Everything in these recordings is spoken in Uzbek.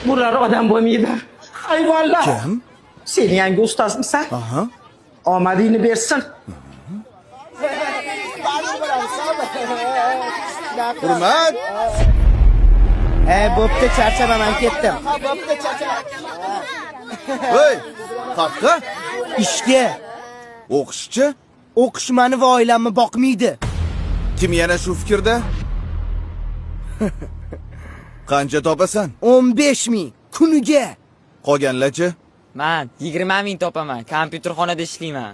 Bular odam bo'lmaydi. Hayvonlar. Kim? Sen yangi ustozmisan? Aha. Omadingni bersin. Hurmat. Bo'pti, charchaman, ketdim. Voy, qaqqa? Ishga. O'qishchi? O'qish meni va oilamni boqmaydi. Kim yana shu fikrda? Qancha topasan? 15 ming kuniga. Qolganlarchi? Men 20 ming topaman. Kompyuterxonada ishlayman.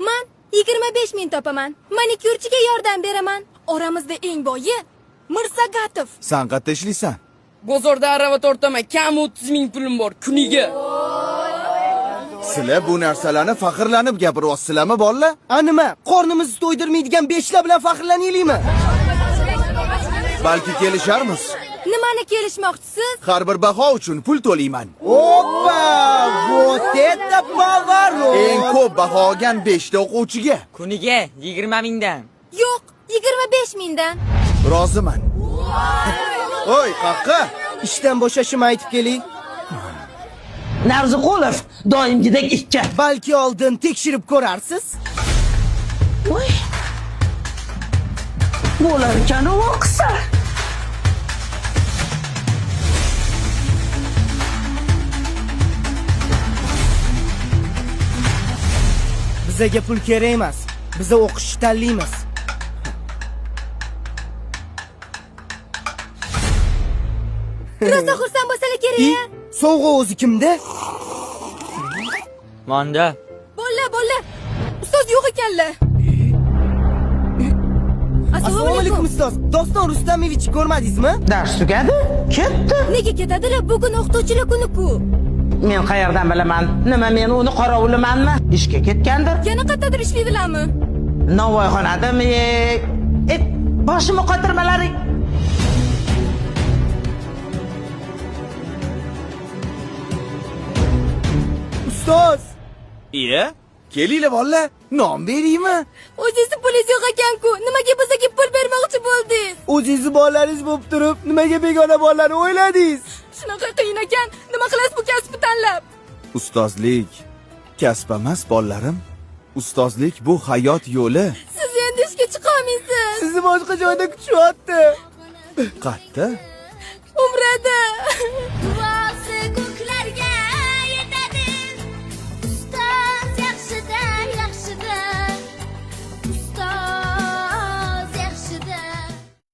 Men 25 ming topaman. Manikyurchiga yordam beraman. Oramizda eng boyi Mirsagatov. Sen qayerda ishlaysan? Bozorda arava tortaman. Kam 30 ming pulim bor kuniga. Sizlar bu narsalarni faxrlanib gapiryapsizlarmi, bolalar? Nima? Qornimizni to'ydirmaydigan beshlar bilan faxrlanaylikmi? Balki kelisharmiz. Nimani kelishmoqchisiz? Har bir baho uchun pul to'layman. Oppa! Вот это поворот! Eng ko'p baho olgan 5 ta o'quvchiga. Kuniga 20 mingdan. Yo'q, 25 mingdan. Roziman. Voy, qaqqa? Ishdan bo'shashimni aytib keling. Narziqulov doimgidek ikki. Balki oldin tekshirib ko'rarsiz. Voy. Bo'lar ekan o'qisa. Bizga pul kerak emas. Biz o'qishni tanlaymiz. Rosa xursand bo'lsalar kerak. Sovg'a o'zi kimda? Manda. Bolla. Ustoz yo'q ekanlar. Assalomu alaykum ustoz. Doston Rustamovich ko'rmadingizmi? Dars tugadi, ketdi. Nega ketadilar? Bugun o'qituvchilar kuni-ku. Men qayerdan bilaman? Nima men uni qorovulimanmi? Ishga ketgandir. Yana qayerdadir ishlaydilarmi? Navoiyxonadami? Boshimni qotirmalaring. Ustoz, Iya? Kelinglar bolalar, non beraymi? O'zingizni pulingiz yo'q ekan-ku. Nimaga bizga pul bermoqchi bo'ldingiz? o'zingizni bolalaringiz bo'lib turib, nimaga begona bolalarni o'yladingiz? Shunaqa qiyin ekan. Nima qilasiz bu kasbni tanlab? Ustozlik kasb emas, bolalarim. Ustozlik bu hayot yo'li. Siz endi ishga chiqolmaysiz. Sizni boshqa joyda kutishyapti. Qayerda? Umrada.